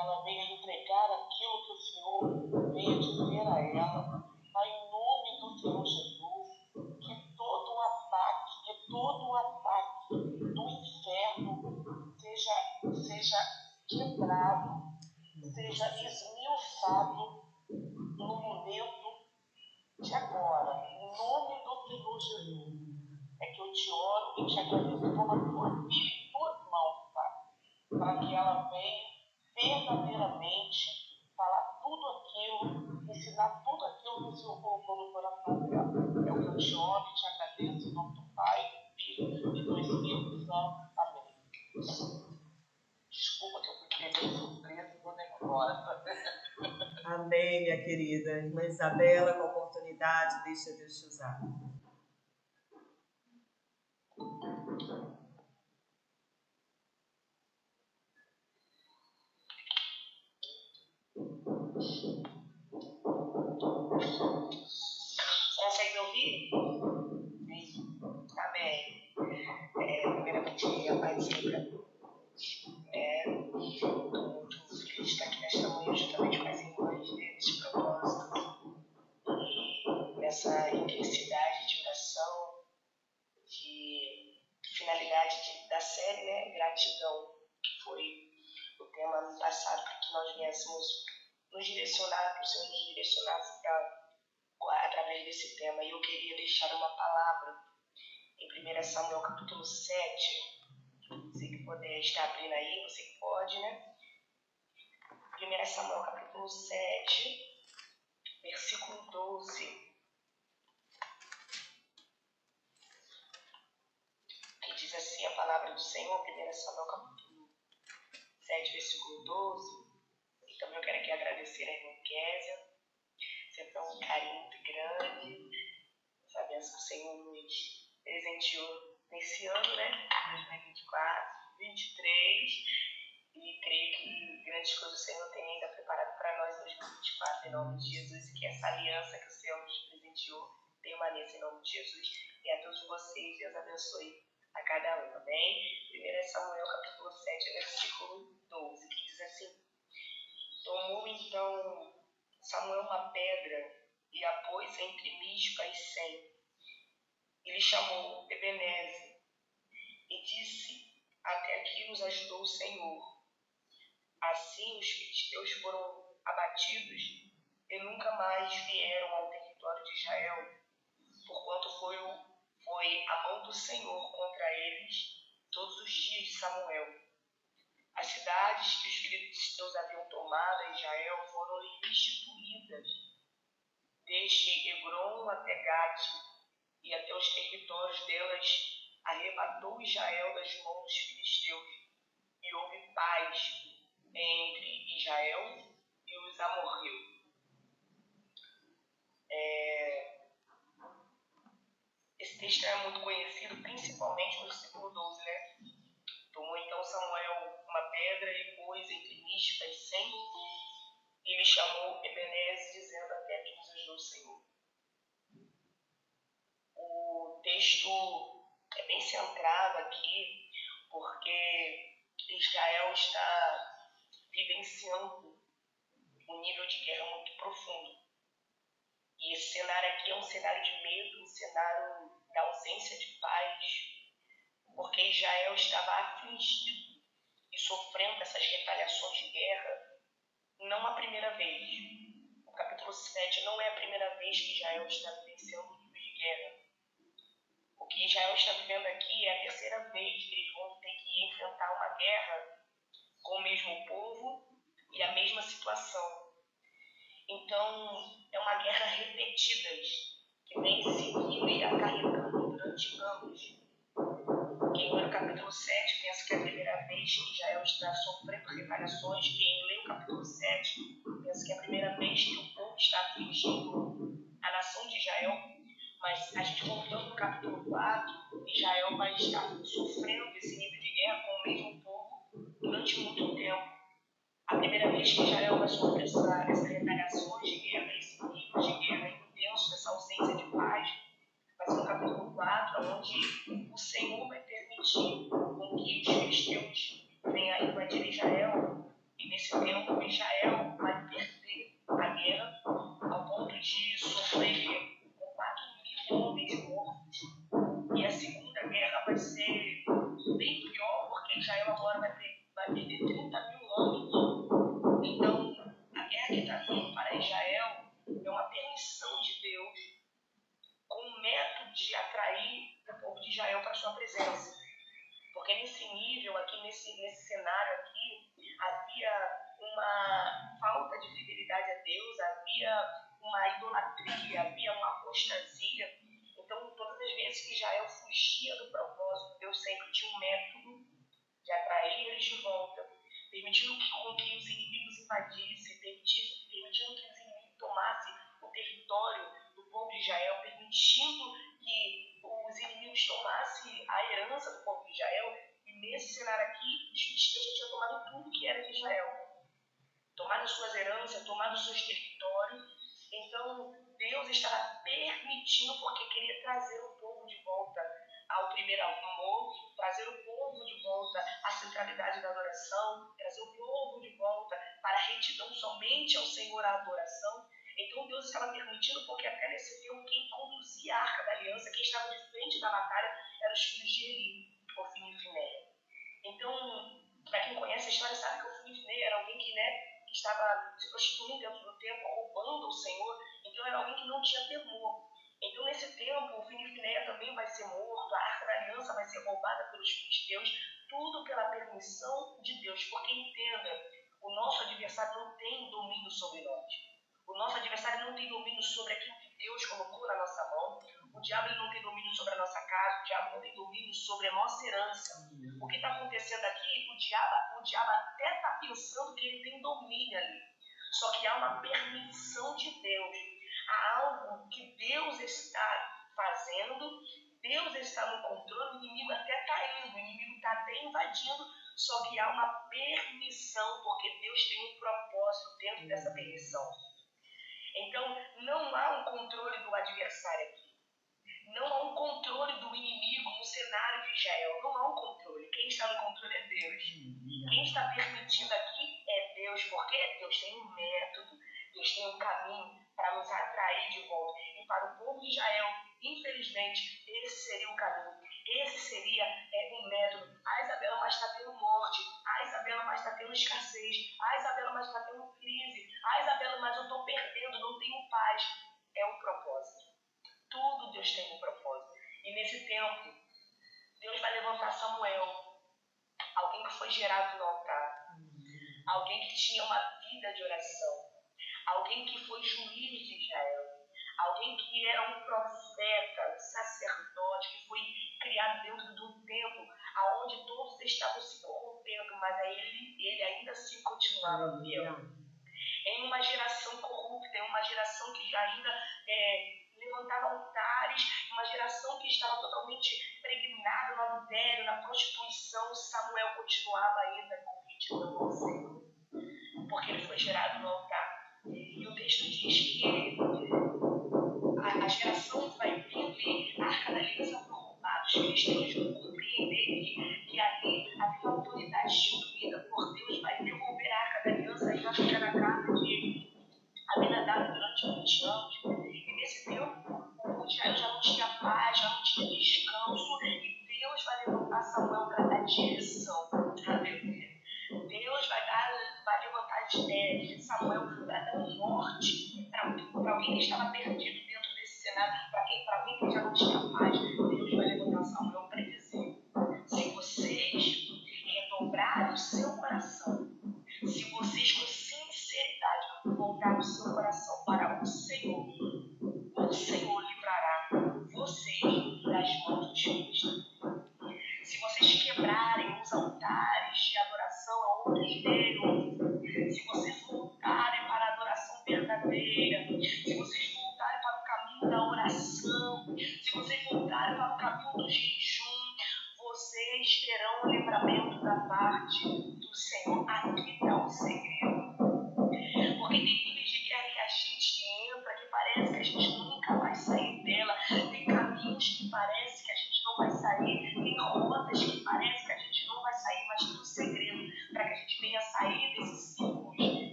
ela venha entregar aquilo que o Senhor veio dizer a ela. Pai, em nome do Senhor Jesus, que todo o ataque do inferno seja quebrado, seja esmiuçado no momento de agora. Em nome do Senhor Jesus, é que eu te oro e te agradeço como a tua filha em tuas mãos, Pai, para que ela venha verdadeiramente falar tudo aquilo, ensinar tudo aquilo que o Senhor colocou no coração dela. É o que eu te oro e te agradeço em nome do Pai, do Filho e do Espírito Santo. Amém. Desculpa que eu fui pega de surpresa e vou nervosa. Amém, minha querida. Irmã Isabela, com a oportunidade, deixa Deus te usar. Consegue me ouvir? Amém. Primeiramente, a paz do Senhor. Estou muito feliz de estar aqui nesta manhã, juntamente com as irmãs nesse propósito e nessa intensidade de oração, de finalidade da série, né? Gratidão, que foi o tema ano passado, para que nós viéssemos nos direcionar, que o Senhor nos direcionasse através desse tema. E eu queria deixar uma palavra em 1 Samuel capítulo 7. Você que puder estar abrindo aí, você que pode, né? 1 Samuel capítulo 7, versículo 12. Que diz assim a palavra do Senhor, 1 Samuel capítulo 7, versículo 12. E também eu quero aqui agradecer a irmã Késia, sempre é um carinho muito grande, essa bênção que o Senhor nos presenteou nesse ano, né? 2024, 2023. E creio que grandes coisas o Senhor tem ainda preparado para nós em 2024, em nome de Jesus, e que essa aliança que o Senhor nos presenteou permaneça em nome de Jesus. E a todos vocês, Deus abençoe a cada um, amém? 1 Samuel capítulo 7, versículo 12, que diz assim: Tomou então Samuel uma pedra e a pôs entre Mispa e Sem. E lhe chamou Ebenezer e disse: Até aqui nos ajudou o Senhor. Assim os filisteus foram abatidos e nunca mais vieram ao território de Israel, porquanto foi a mão do Senhor contra eles todos os dias de Samuel. As cidades que os filisteus haviam tomado em Israel foram restituídas, desde Hebron até Gate, e até os territórios delas arrebatou Israel das mãos dos filisteus, e houve paz entre Israel e os amorreus. Esse texto é muito conhecido, principalmente no versículo 12, né? Tomou então Samuel uma pedra e pôs entre Mispa e Sem, e lhe chamou Ebenezer, dizendo: Até aqui nos ajudou o Senhor. O texto é bem centrado aqui, porque Israel está vivenciando um nível de guerra muito profundo. E esse cenário aqui é um cenário de medo, um cenário da ausência de paz, porque Israel estava afligido e sofrendo essas retaliações de guerra não a primeira vez. O capítulo 7 não é a primeira vez que Israel está vivenciando um nível de guerra. O que Israel está vivendo aqui é a terceira vez que eles vão ter que enfrentar uma guerra com o mesmo povo e a mesma situação. Então, é uma guerra repetida, que vem seguindo e acarretando durante anos. Quem lê o capítulo 7 pensa que é a primeira vez que Israel está sofrendo retaliações. Quem lê o capítulo 7 pensa que é a primeira vez que o povo está afligindo a nação de Israel. Mas a gente voltando no capítulo 4, Israel vai estar sofrendo esse nível de guerra com o mesmo povo durante muito tempo. A primeira vez que Israel vai sofrer essas retaliações de guerra, esse nível de guerra intenso, essa ausência de paz, vai ser no capítulo 4, onde o Senhor vai permitir com que os filisteus venham a invadir Israel. E nesse tempo Israel vai perder a guerra ao ponto de sofrer com 4.000 homens mortos. E a segunda guerra vai ser bem pior, porque Israel agora vai perder 30.000 homens. Então, a guerra que está vindo para Israel é uma permissão de Deus com o método de atrair o povo de Israel para a sua presença. Porque nesse nível aqui, nesse cenário aqui, havia uma falta de fidelidade a Deus, havia uma idolatria, havia uma apostasia. Então, todas as vezes que Israel fugia do propósito, Deus sempre tinha um método de atrair eles de volta, permitindo que os inimigos invadissem, permitindo que os inimigos tomassem o território do povo de Israel, permitindo que os inimigos tomassem a herança do povo de Israel. E nesse cenário aqui, os filisteus já tinham tomado tudo que era de Israel, tomado suas heranças, tomado seus territórios. Então, Deus estava permitindo, porque queria trazer o povo de volta ao primeiro amor, trazer o povo de volta à centralidade da adoração, trazer o povo de volta para a retidão somente ao Senhor, a adoração. Então, Deus estava permitindo, porque até nesse tempo, quem conduzia a Arca da Aliança, quem estava de frente da batalha, eram os filhos de Eli, Ofni e Finéia. Então, para quem conhece a história, sabe que Ofni e Finéia era alguém que estava se prostituindo dentro do templo, roubando o Senhor. Então, era alguém que não tinha temor. Então, nesse tempo, Ofni e Finéia também vai ser morto, a Arca da Aliança vai ser roubada pelos filisteus, tudo pela permissão de Deus. Porque entenda, o nosso adversário não tem domínio sobre nós. O nosso adversário não tem domínio sobre aquilo que Deus colocou na nossa mão. O diabo ele não tem domínio sobre a nossa casa, o diabo não tem domínio sobre a nossa herança. O que está acontecendo aqui, o diabo até está pensando que ele tem domínio ali. Só que há uma permissão de Deus. Há algo que Deus está fazendo, Deus está no controle, o inimigo até está indo, o inimigo está até invadindo, só que há uma permissão, porque Deus tem um propósito dentro dessa permissão. Então, não há um controle do adversário aqui. Não há um controle do inimigo no cenário de Israel. Não há um controle. Quem está no controle é Deus. Quem está permitindo aqui é Deus, porque Deus tem um método, Deus tem um caminho para nos atrair de volta. E para o povo de Israel, infelizmente, esse seria o caminho. Esse seria um método. Ah, Isabela, mas está tendo morte. Ah, Isabela, mas está tendo escassez. Ah, Isabela, mas está tendo crise. Ah, Isabela, mas eu estou perdendo, não tenho paz. É um propósito. Tudo Deus tem um propósito. E nesse tempo, Deus vai levantar Samuel, alguém que foi gerado no altar, alguém que tinha uma vida de oração, alguém que foi juiz de Israel, alguém que era um profeta, um sacerdote, que foi criado dentro de um tempo onde todos estavam se corrompendo, mas ele ainda assim continuava fiel. Em uma geração corrupta, em uma geração que ainda levantava altares, uma geração que estava totalmente pregnada no adultério, na prostituição, Samuel continuava ainda com retidão ao Senhor, porque ele foi gerado no altar. E o texto diz que a geração vai vindo e a Arca da Aliança foi roubada. Os filisteus vão compreender que ali havia uma autoridade instituída por Deus, vai devolver a Arca da Aliança e vai ficar na casa de Abinadab durante 20 anos. E nesse tempo, o povo de Israel já não tinha paz, já não tinha descanso, e Deus vai levantar Samuel para dar direção. Aleluia. Deus vai levantar Samuel para dar um norte para alguém que estava perdido dentro desse cenário, para alguém que já não tinha paz. Deus vai levantar Samuel para dizer: se vocês redobrarem o seu coração, se vocês com sinceridade voltar o seu coração para o Senhor livrará vocês das mãos dos filisteus. Se vocês quebrarem os altares de adoração a outros deuses, se vocês voltarem para a adoração verdadeira, se vocês voltarem para o caminho da oração, se vocês voltarem para o caminho do jejum, vocês terão o livramento da parte do Senhor. Aqui está o segredo. Porque tem níveis de guerra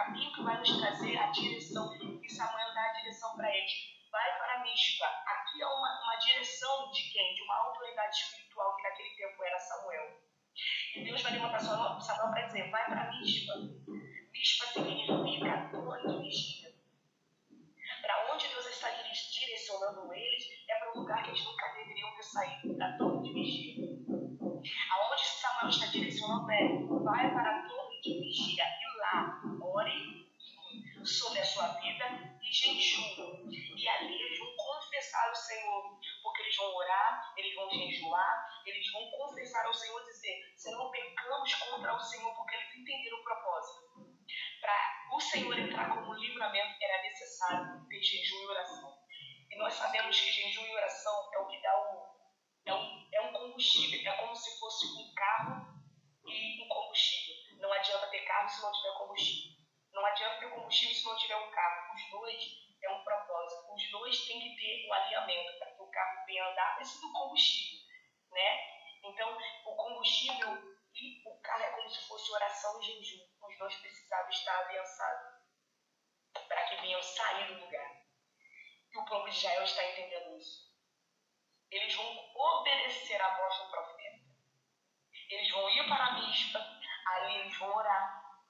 caminho que vai nos trazer a direção. E Samuel dá a direção para eles. Vai para Mispa. Aqui é uma direção de quem? De uma autoridade espiritual que naquele tempo era Samuel. E Deus vai levantar Samuel para dizer, vai para Mispa. Mispa significa torre de vigia. Para onde Deus está direcionando eles é para um lugar que eles nunca deveriam ter saído, da torre de vigia. Aonde Samuel está direcionando é, vai para a torre de vigia e lá ore sobre a sua vida e jejum. E ali eles vão confessar ao Senhor, porque eles vão orar, eles vão jejuar, eles vão confessar ao Senhor e dizer, Senhor, pecamos contra o Senhor, porque eles entenderam o propósito. Para o Senhor entrar como livramento, era necessário ter jejum e oração. E nós sabemos que jejum e oração é o que dá um combustível, é como se fosse um carro e um combustível. Não adianta ter carro se não tiver combustível. Não adianta ter combustível se não tiver um carro. Os dois é um propósito. Os dois têm que ter o alinhamento para que o carro venha andar, precisa do combustível, né? Então, o combustível e o carro é como se fosse oração e jejum. Os dois precisavam estar aliançados para que venham sair do lugar. E o povo de Israel está entendendo isso. Eles vão obedecer à voz do profeta. Eles vão ir para a Mispa, ali eles vão orar,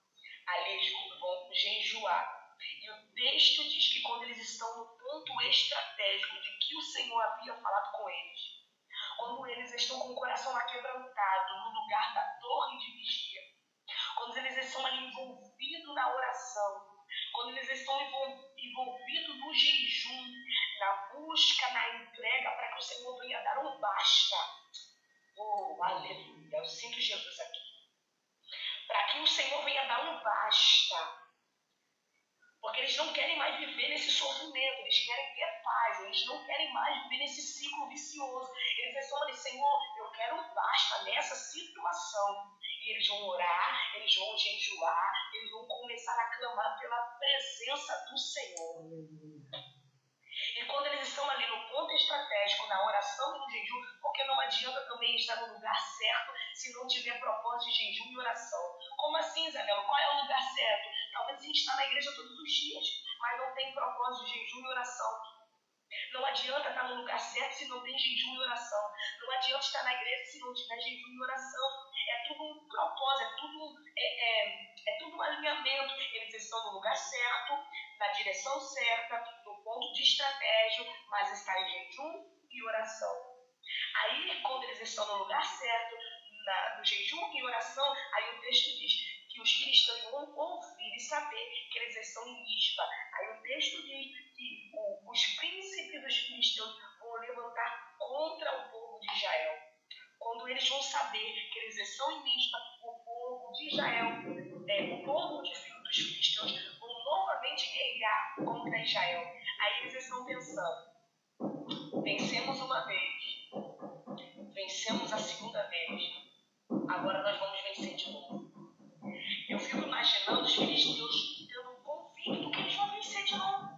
ali eles vão jejuar. E o texto diz que quando eles estão no ponto estratégico de que o Senhor havia falado com eles, quando eles estão com o coração aquebrantado no lugar da torre de vigia, quando eles estão ali envolvidos na oração, quando eles estão envolvidos no jejum, na busca, na entrega, para que o Senhor venha dar um basta. Oh, aleluia, eu sinto Jesus aqui. Para que o Senhor venha dar um basta. Porque eles não querem mais viver nesse sofrimento, eles querem ter paz, eles não querem mais viver nesse ciclo vicioso. Eles estão ali, Senhor, eu quero um basta nessa situação. E eles vão orar, eles vão jejuar, eles vão começar a clamar pela presença do Senhor. E quando eles estão ali no ponto estratégico, na oração e no jejum, porque não adianta também estar no lugar certo se não tiver propósito de jejum e oração. Como assim, Isabela? Qual é o lugar certo? Talvez a gente está na igreja todos os dias, mas não tem propósito de jejum e oração. Não adianta estar no lugar certo se não tem jejum e oração. Não adianta estar na igreja se não tiver jejum e oração. É tudo um propósito, é tudo um alinhamento. Eles estão no lugar certo, na direção certa, no ponto de estratégia, mas está em jejum e oração. Aí, quando eles estão no lugar certo, no jejum e oração, aí o texto diz que os cristãos vão ouvir e saber que eles estão em Mispa. Aí o texto diz que os príncipes dos cristãos vão levantar contra o povo de Israel. Quando eles vão saber que eles estão em Mispa, o povo de Israel, o povo dos cristãos vão novamente guerrear contra Israel. Aí eles estão pensando, vencemos uma vez, vencemos a segunda vez, agora nós vamos vencer de novo. Eu fico imaginando os filisteus tendo um convicto que eles vão vencer de novo.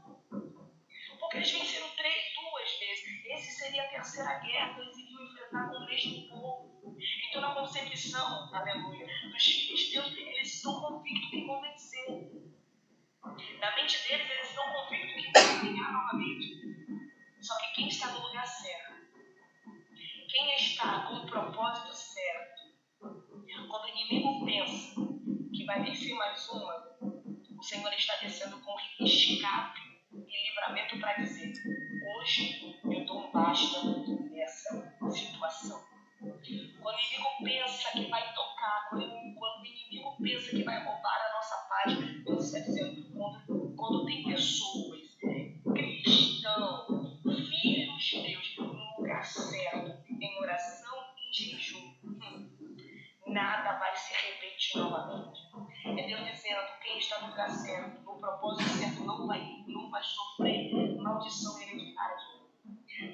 Porque eles venceram 2 vezes. Esse seria a terceira guerra que eles iriam enfrentar com o mesmo povo. Então, na concepção, aleluia, dos filisteus, eles estão convictos que vão vencer. Na mente deles, eles estão convictos que vão ganhar novamente. Só que quem está no lugar certo, quem está com o propósito certo, quando o inimigo pensa que vai vencer mais uma, o Senhor está descendo com escape e livramento para dizer, hoje eu dou um basta nessa situação. Quando o inimigo pensa que vai tocar, quando o inimigo pensa que vai roubar a nossa paz, Deus está dizendo, quando tem pessoas, cristãos, filhos de Deus, no lugar certo, em oração e em jejum, nada vai se repetir novamente. É Deus dizendo, quem está no lugar certo, no propósito certo, não vai sofrer maldição hereditária de novo.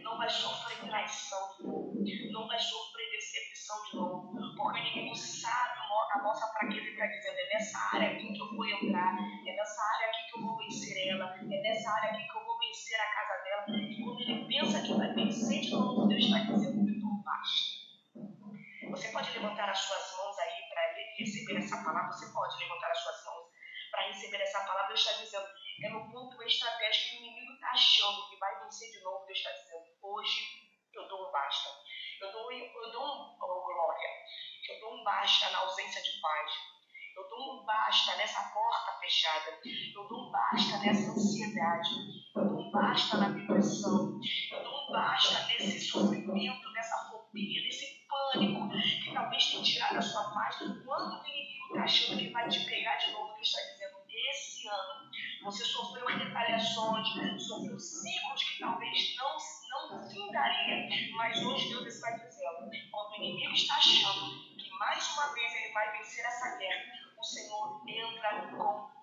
Não vai sofrer traição de novo. Não vai sofrer decepção de novo. Porque o inimigo sabe a nossa fraqueza e está dizendo, é nessa área aqui que eu vou entrar, é nessa área aqui que eu vou vencer ela, é nessa área aqui que eu vou vencer a casa dela. E quando ele pensa que vai vencer de novo, Deus está dizendo, então basta. Você pode levantar as suas mãos aí para receber essa palavra? Você pode levantar as suas mãos para receber essa palavra, Deus está dizendo, é no ponto estratégico que o inimigo está achando que vai vencer de novo. Deus está dizendo, hoje eu dou um basta. Eu dou glória. Eu dou um basta na ausência de paz. Eu dou um basta nessa porta fechada. Eu dou um basta nessa ansiedade. Eu dou um basta na depressão. Eu dou um basta nesse sofrimento, nessa fobia, nesse pânico que talvez tenha tirado a sua paz. Quando o inimigo está achando que vai te pegar de novo, Deus está dizendo, esse ano você sofreu retaliações, sofreu ciclos que talvez não findaria. Mas hoje Deus está dizendo, quando o inimigo está achando que mais uma vez ele vai vencer essa guerra, o Senhor entra com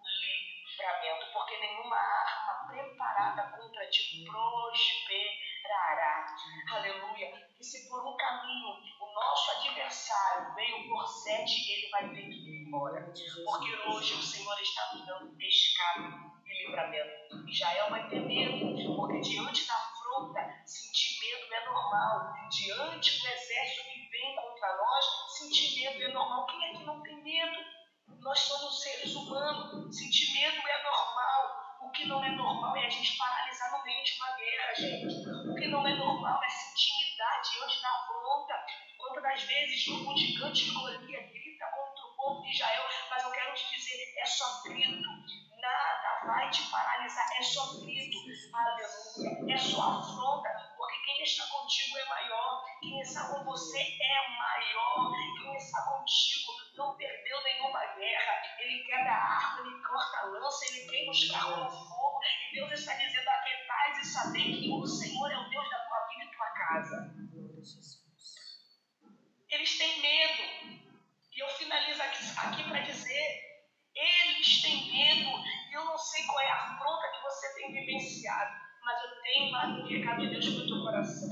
livramento, porque nenhuma arma preparada contra ti prosperará. Aleluia. E se por um caminho o nosso adversário veio por 7, ele vai ter que ir embora. Porque hoje o Senhor está nos dando escape e livramento. Israel vai ter medo, porque diante da afronta, sentir medo é normal. Diante do exército que vem contra nós, sentir medo é normal. Quem é que não tem medo? Nós somos seres humanos. Sentir medo é normal. O que não é normal é a gente paralisar no meio de uma guerra, gente. O que não é normal é se intimidar diante da afronta. Quantas das vezes o gigante Golias grita contra o povo de Israel, mas eu quero te dizer, é só grito. Nada vai te paralisar, é só grito. Aleluia. É só afronta, porque quem está contigo é maior. Quem está com você é maior. Quem está contigo não perdeu nenhuma guerra. Ele quebra a arma, ele corta a lança, ele queima os carros no fogo. E Deus está dizendo, aquietais e saber que o Senhor é o Deus da tua vida e tua casa. Eles têm medo. E eu finalizo aqui para dizer, eles têm medo. E eu não sei qual é a afronta que você tem vivenciado, mas eu tenho um recado de Deus para o teu coração.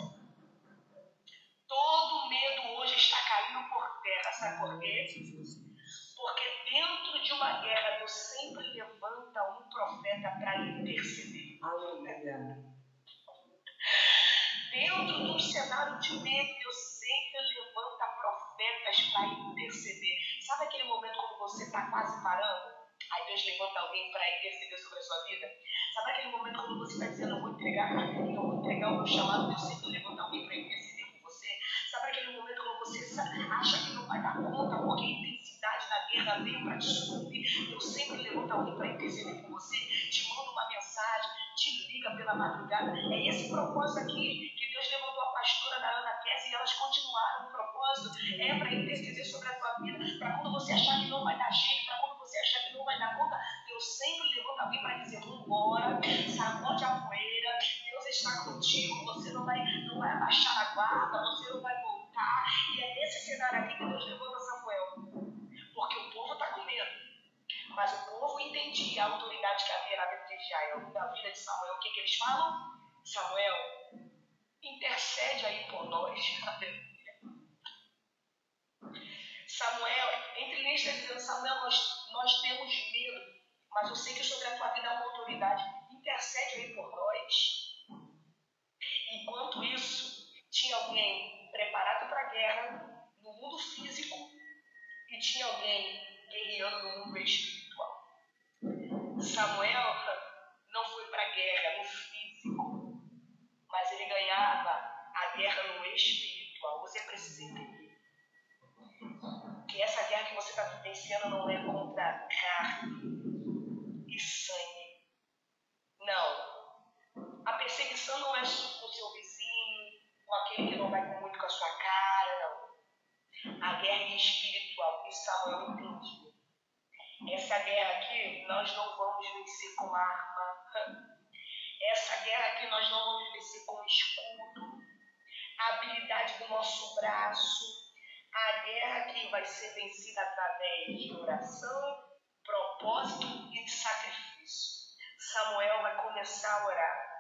Todo medo hoje está caindo por terra. Sabe por quê? Porque dentro de uma guerra, Deus sempre levanta um profeta para interceder. Aleluia. Dentro de um cenário de medo, Deus sempre levanta profetas para interceder. Sabe aquele momento quando você está quase parando? Aí Deus levanta alguém para interceder sobre a sua vida? Sabe aquele momento quando você está dizendo, eu vou entregar a carteirinha, eu vou entregar o meu chamado, Deus sempre levanta alguém para interceder por você? Sabe aquele momento quando você acha que não vai dar conta, porque a intensidade da guerra veio para te suprir? Deus sempre levanta alguém para interceder por você, te manda uma mensagem, te liga pela madrugada. É esse propósito aqui que Deus levantou a pastora da Ana Kess e elas continuaram. O propósito é para interceder sobre a tua vida, para quando você achar que não vai dar jeito, para quando você achar que não vai dar conta, Deus sempre levanta alguém para dizer, vambora, sacode a poeira, Deus está contigo, você não vai abaixar a guarda, você não vai voltar. E é nesse cenário aqui que Deus levanta Samuel, porque o povo está com medo, mas o povo entendia a autoridade que havia na vida de Israel, na vida de Samuel. O que eles falam? Samuel, intercede aí por nós. Samuel, entre linhas está dizendo, Samuel, nós temos medo, mas eu sei que sobre a tua vida há uma autoridade. Intercede aí por nós. Enquanto isso, tinha alguém preparado para a guerra no mundo físico e tinha alguém guerreando no mundo espiritual. Samuel não foi para a guerra no físico, mas ele ganhava a guerra no espiritual. Você precisa entender que essa guerra que você está vivenciando não é contra carne e sangue. Não. A perseguição não é com o seu vizinho, com aquele que não vai muito com a sua cara, não. A guerra é espiritual. E Samuel entendia. Essa guerra aqui nós não vamos vencer com arma. Essa guerra aqui nós não vamos vencer com escudo, a habilidade do nosso braço. A guerra aqui vai ser vencida através de oração, propósito e de sacrifício. Samuel vai começar a orar.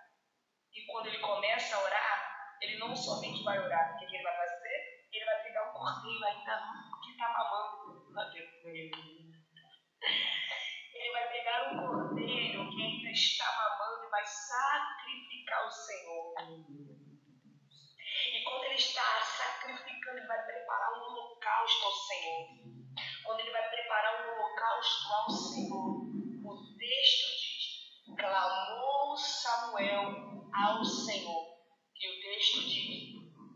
E quando ele começa a orar, ele não somente vai orar. O que ele vai fazer? Ele vai pegar um cordeiro ainda que está mamando na dentro. Ele vai pegar um cordeiro que ainda está mamando e vai sacrificar ao Senhor. E quando ele está sacrificando, ele vai preparar um holocausto ao Senhor. Quando ele vai preparar um holocausto ao Senhor, o ao Senhor. E o texto diz: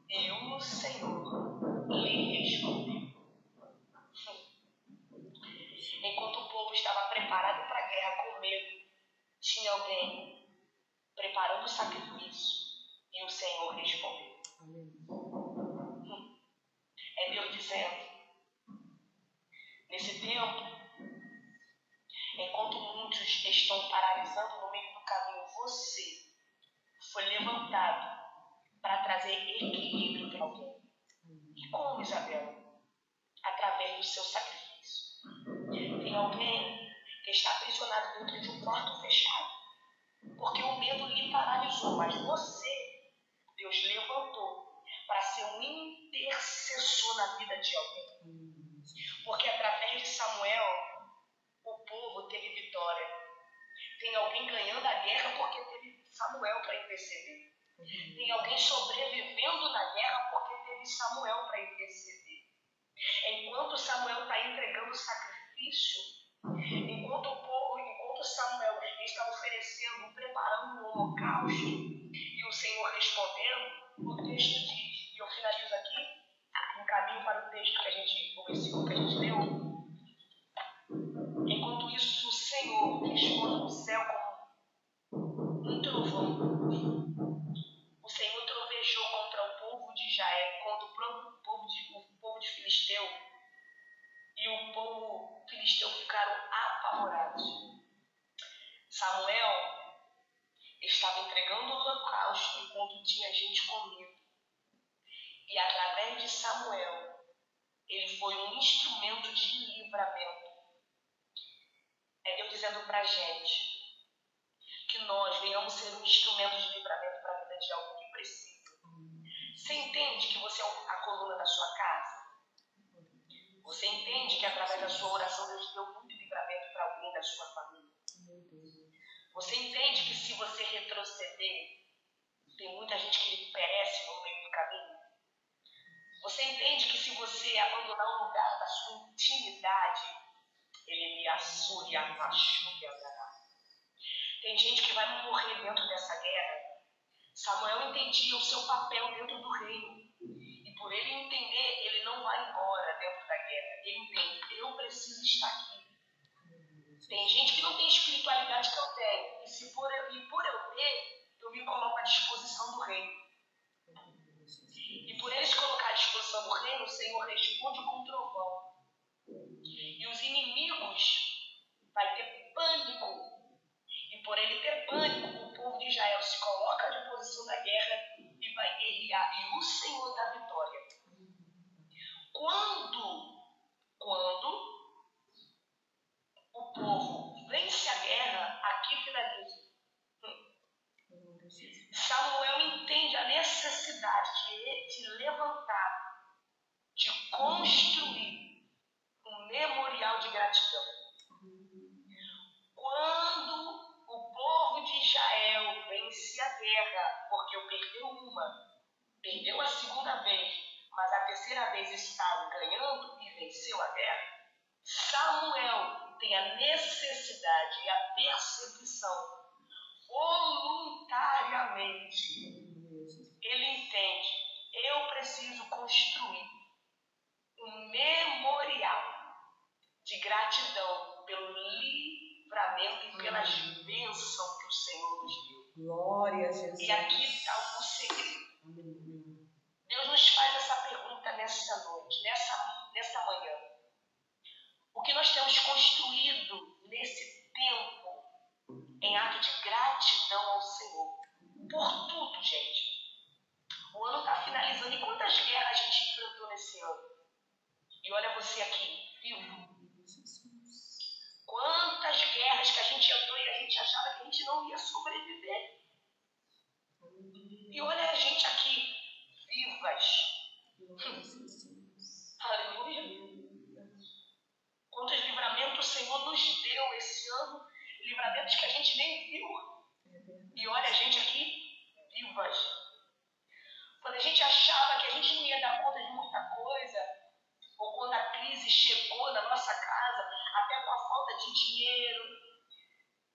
e o Senhor lhe respondeu. Enquanto o povo estava preparado para a guerra com medo, tinha alguém preparando o sacrifício e o Senhor respondeu. É Deus dizendo: nesse tempo, enquanto muitos estão paralisando no meio do caminho, você foi levantado para trazer equilíbrio para alguém. E como, Isabela? Através do seu sacrifício. Tem alguém que está aprisionado dentro de um quarto fechado, porque o medo lhe paralisou, mas você, Deus levantou para ser um intercessor na vida de alguém. Porque através de Samuel, o povo teve vitória. Tem alguém ganhando a guerra porque teve Samuel para interceder. Tem alguém sobrevivendo na guerra porque teve Samuel para interceder. Enquanto Samuel está entregando o sacrifício, enquanto Samuel está oferecendo, preparando o holocausto, e o Senhor respondendo, o texto diz, e eu finalizo aqui, no caminho para o texto o versículo que a gente leu. Enquanto isso, o Senhor responde no céu como um trovão. O Senhor trovejou contra o povo de Israel, contra o povo de Filisteu, e o povo filisteu ficaram apavorados. Samuel estava entregando o holocausto enquanto tinha gente com medo. E através de Samuel, ele foi um instrumento de livramento. É Deus dizendo para a gente que nós venhamos ser um instrumento de livramento para a vida de alguém que precisa. Você entende que você é a coluna da sua casa? Você entende que através da sua oração Deus deu muito livramento para alguém da sua família? Você entende que se você retroceder, tem muita gente que perece no meio do caminho? Você entende que se você abandonar um lugar da sua intimidade, ele lhe assure e apaixone. Tem gente que vai morrer dentro dessa guerra. Samuel entendia o seu papel dentro do reino. E por ele entender, ele não vai embora dentro da guerra. Ele entende, eu preciso estar aqui. Tem gente que não tem espiritualidade que eu tenho. E por eu ter, eu me coloco à disposição do reino. E por ele se colocar à disposição do reino, o Senhor responde com um trovão. E os inimigos vai ter pânico. E por ele ter pânico, o povo de Israel se coloca à disposição da guerra e vai guerrear. E o Senhor dá vitória. Quando o povo vence a guerra, aqui finaliza. Samuel entende a necessidade de levantar, de construir um memorial de gratidão. Quando o povo de Israel vence a guerra, porque perdeu a segunda vez, mas a terceira vez está ganhando e venceu a guerra, Samuel tem a necessidade e a percepção, voluntariamente, ele entende, eu preciso construir um memorial de gratidão pelo livramento e pelas bênçãos que o Senhor nos deu. Glória a Jesus. E aqui está o segredo. Deus nos faz essa pergunta nessa noite, nessa manhã. O que nós temos construído nesse tempo em ato de gratidão ao Senhor? Por tudo, gente. O ano está finalizando. E quantas guerras a gente enfrentou nesse ano? E olha você aqui, vivo. Quantas guerras que a gente entrou e a gente achava que a gente não ia sobreviver. E olha a gente aqui, vivas. Aleluia. Quantos livramentos o Senhor nos deu esse ano. Livramentos que a gente nem viu. E olha a gente aqui, vivas. Quando a gente achava que a gente não ia dar conta de muita coisa, ou quando a crise chegou na nossa casa, até com a falta de dinheiro,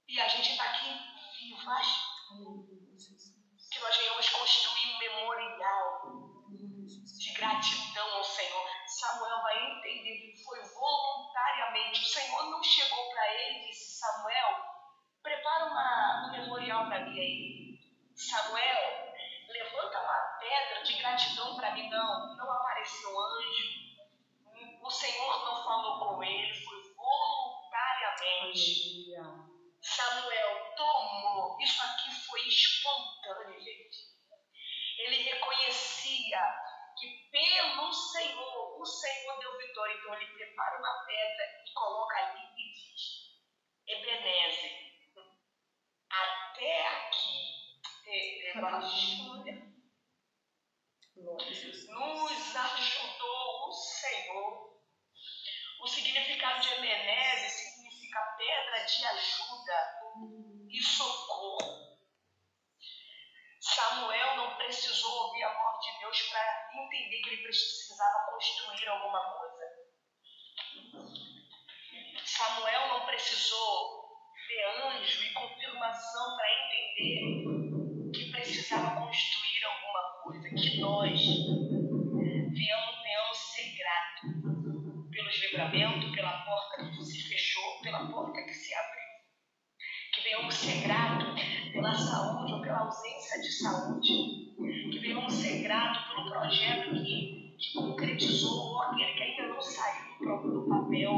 e a gente está aqui, vivas. que nós venhamos construir um memorial de gratidão ao Senhor. Samuel vai entender que foi voluntariamente. O Senhor não chegou para ele e disse: Samuel, prepara um memorial para mim aí. Samuel, levanta uma pedra de gratidão para mim. Não apareceu anjo. O Senhor não falou com ele, foi voluntariamente. Samuel tomou. Isso aqui foi espontâneo, gente. Ele reconhecia que pelo Senhor, o Senhor deu vitória. Então ele prepara uma pedra e coloca ali e diz: Ebenezer, até aqui nos ajudou o Senhor. O significado de Ebenezer significa pedra de ajuda e socorro. Samuel não precisou ouvir a voz de Deus para entender que ele precisava construir alguma coisa. Samuel não precisou ver anjo e confirmação para entender que precisava construir alguma coisa. Que nós venhamos ser gratos pelos livramentos, pela porta que se fechou, pela porta que se abriu. Que venhamos ser gratos pela saúde ou pela ausência de saúde. Que venhamos ser gratos pelo projeto que concretizou ou aquele que ainda não saiu do papel.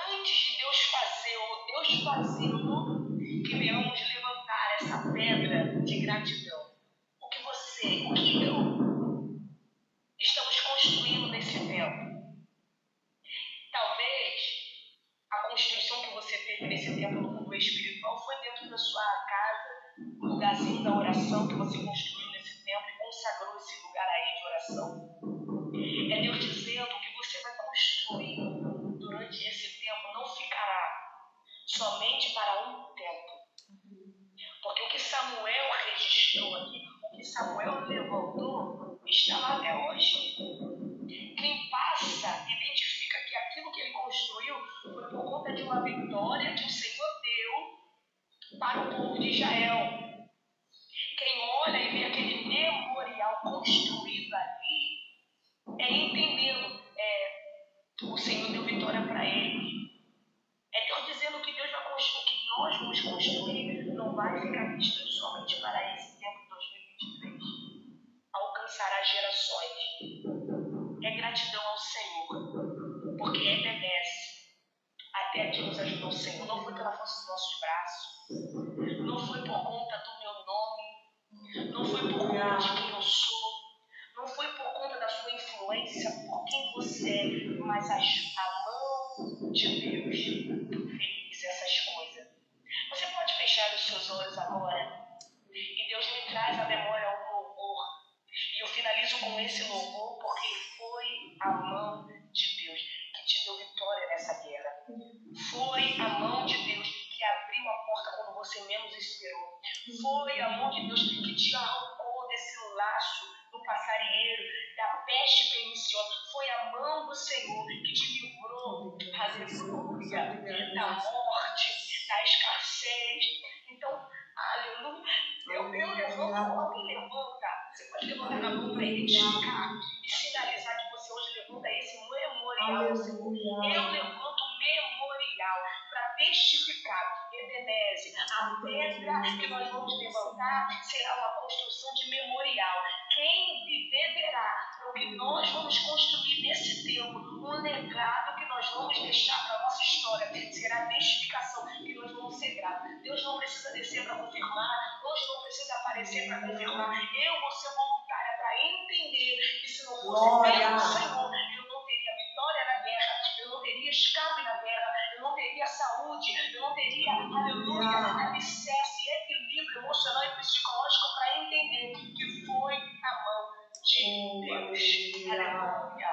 Antes de Deus fazer ou Deus fazendo, que venhamos levantar essa pedra de gratidão. O que eu estamos construindo nesse tempo. Talvez a construção que você teve nesse tempo no mundo espiritual foi dentro da sua casa, um lugarzinho da oração que você construiu nesse tempo e consagrou esse lugar aí de oração. É Deus dizendo que você vai construir durante esse tempo, não ficará somente para um tempo. Porque o que Samuel registrou aqui, o que Samuel levantou, está lá até hoje. Quem passa identifica que aquilo que ele construiu foi por conta de uma vitória que o Senhor deu para o povo de Israel. Quem olha e vê aquele memorial construído ali, é entendendo, o Senhor deu vitória para ele. É Deus dizendo que Deus vai construir, que nós vamos construir, não vai ficar restrito somente para esse tempo de 2023. Alcançará gerações. É gratidão ao Senhor, porque Ebenezer, até aqui nos ajudou o Senhor. Não foi pela força dos nossos braços, não foi por conta do meu nome, não foi por conta de quem eu sou, não foi por conta da sua influência, por quem você é, mas a mão de Deus fez essas coisas. Você pode fechar os seus olhos agora e Deus me traz à memória um louvor. E eu finalizo com esse louvor porque foi a mão de Deus que te deu vitória nessa guerra. Foi a mão de Deus que abriu a porta quando você menos esperou. Foi a mão de Deus que te arrancou desse laço do passarinheiro, da peste perniciosa. Foi a mão do Senhor que te livrou, aleluia, da morte, da escassez. Então, aleluia, eu levanto, alguém levanta. Você pode levantar na mão para identificar e sinalizar que você hoje levanta esse memorial. Eu levanto um memorial para testificar, Ebenezer, a pedra que nós vamos levantar será uma construção de memorial. Quem viver verá o que nós vamos construir nesse tempo, um legado que nós vamos deixar para a nossa história. Será a testificação que nós vamos ser gratos. Deus não precisa descer para confirmar, Deus não precisa aparecer para confirmar. Eu vou ser voluntária para entender que se não fosse pelo Senhor, eu não teria vitória na guerra, eu não teria escape na guerra, eu não teria saúde, eu não teria, aleluia, alicerce, equilíbrio emocional e psicológico para entender que foi a mão de Deus. Aleluia.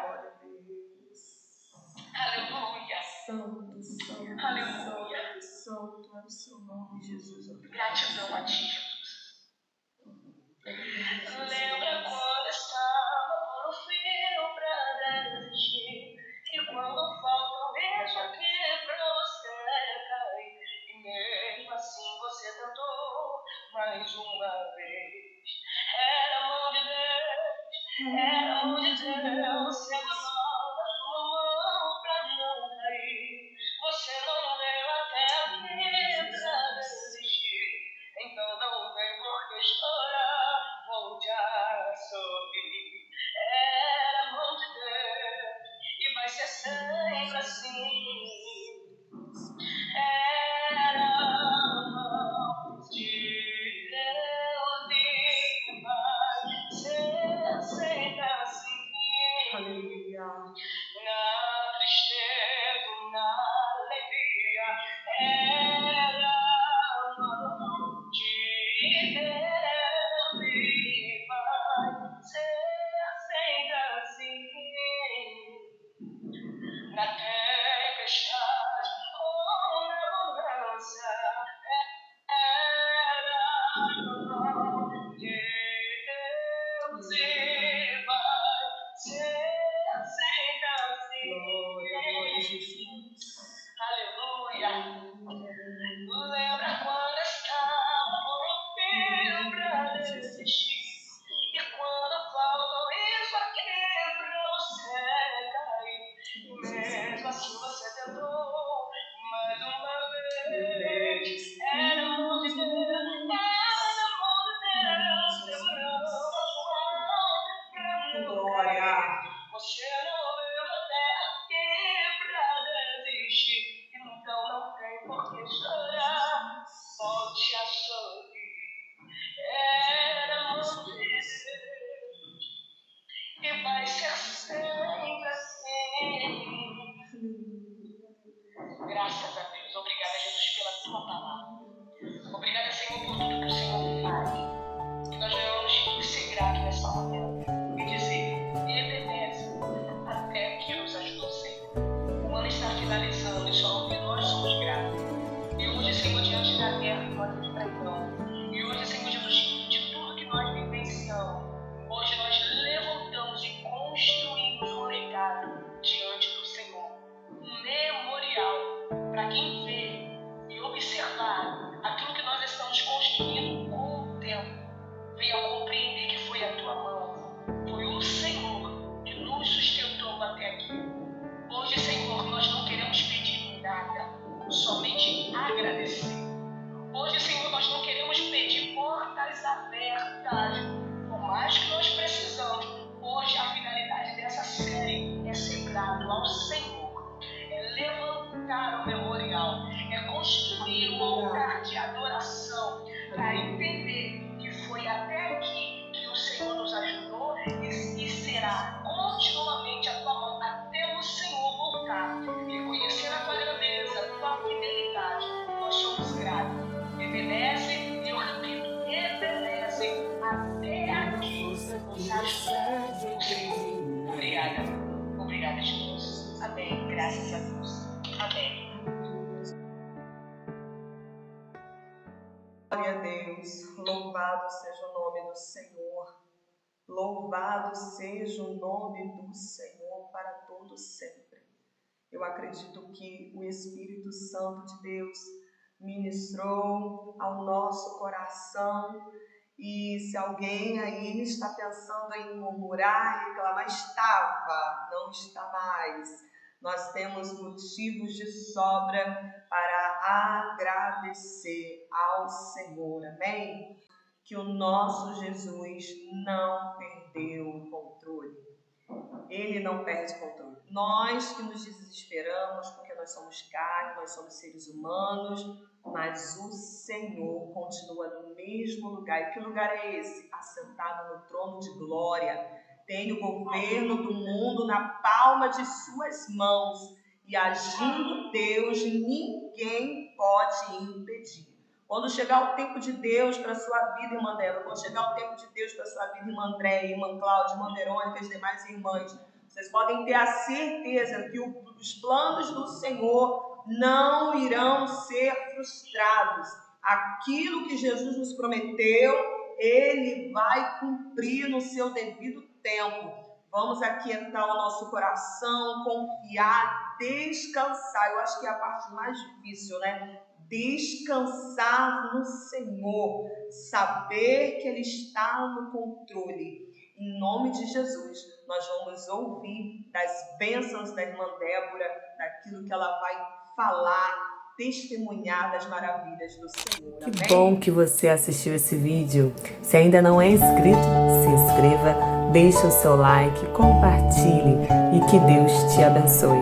Aleluia. Santo, Aleluia. santo é o seu nome, Jesus. Gratidão a ti, Jesus. Lembra quando estava por um fio pra desistir, e quando falta um beijo aqui pra você cair, e mesmo assim você tentou mais uma vez. Era a mão de Deus segurando a sua mão pra não cair. Você não veio até aqui pra desistir. Então não tem por que chorar, volte a sorrir. Era a mão de Deus e vai ser sempre assim. Era a mão de Deus e vai ser sempre assim. Aleluia. Na tristeza, na alegria, era a mão de Deus e vai ser sempre assim. Na tempestade ou na bonança, era a mão de Deus e vai ser sempre assim. Glória, glória, Jesus. Aleluia. Lembra quando estava por um fio pra desistir? E quando faltou isso aqui pra você cair? E mesmo assim você tentou mais uma vez. Era a mão de Deus, era a mão de Deus segurando a sua mão pra não cair. Você não veio até aqui pra desistir. Então não tem por que chorar, volte a sorrir. Era a mão de Deus e vai ser sempre assim. Graças a Deus. Obrigada, Jesus, pela tua palavra. Obrigada, Senhor, por tudo que o Senhor faz. Que nós venhamos ser gratos nessa manhã e dizer, Ebenezer, até que nos ajudou sempre. O ano está finalizando e somente nós somos gratos. E hoje, Senhor, diante da terra que nós enfrentamos, e hoje, Senhor Jesus, de tudo que nós vivenciamos, hoje nós levantamos e construímos um legado diante do Senhor. Um memorial para quem vê e observar aquilo que nós estamos construindo com o tempo. Venha compreender que foi a tua mão, foi o Senhor que nos sustentou até aqui. Hoje, Senhor, nós não queremos pedir nada, somente agradecer. Hoje, Senhor, nós não queremos pedir portas abertas, por mais que nós precisamos. Hoje, a finalidade dessa série é ser grato ao Senhor, é levantar o memorial, é construir um altar de adoração, para entender que foi até aqui que o Senhor nos ajudou e será continuamente a tua mão até o Senhor voltar. Reconhecendo a tua grandeza, a tua fidelidade, nós somos gratos. Ebenezer, eu repito, Ebenezer, até aqui nos ajudou o Senhor. Obrigada. Obrigada, Jesus. Amém. Graças a Deus. Amém. Glória a Deus. Louvado seja o nome do Senhor. Louvado seja o nome do Senhor para todo sempre. Eu acredito que o Espírito Santo de Deus ministrou ao nosso coração. E se alguém aí está pensando em murmurar e reclamar, não está mais. Nós temos motivos de sobra para agradecer ao Senhor, amém? Que o nosso Jesus não perdeu o controle. Ele não perde o controle. Nós que nos desesperamos porque nós somos carne, nós somos seres humanos, mas o Senhor continua no mesmo lugar. E que lugar é esse? Assentado no trono de glória. Tem o governo do mundo na palma de suas mãos. E agindo Deus, ninguém pode impedir. Quando chegar o tempo de Deus para a sua vida, irmã Débora, quando chegar o tempo de Deus para a sua vida, irmã Andréia, irmã Cláudia, irmã Verônica, as demais irmãs, vocês podem ter a certeza que os planos do Senhor não irão ser frustrados. Aquilo que Jesus nos prometeu, Ele vai cumprir no seu devido tempo. Vamos aquietar o nosso coração, confiar, descansar. Eu acho que é a parte mais difícil, né? descansar no Senhor, saber que Ele está no controle. Em nome de Jesus, nós vamos ouvir das bênçãos da irmã Débora, daquilo que ela vai falar, testemunhar das maravilhas do Senhor. Amém? Que bom que você assistiu esse vídeo. Se ainda não é inscrito, se inscreva, deixe o seu like, compartilhe e que Deus te abençoe.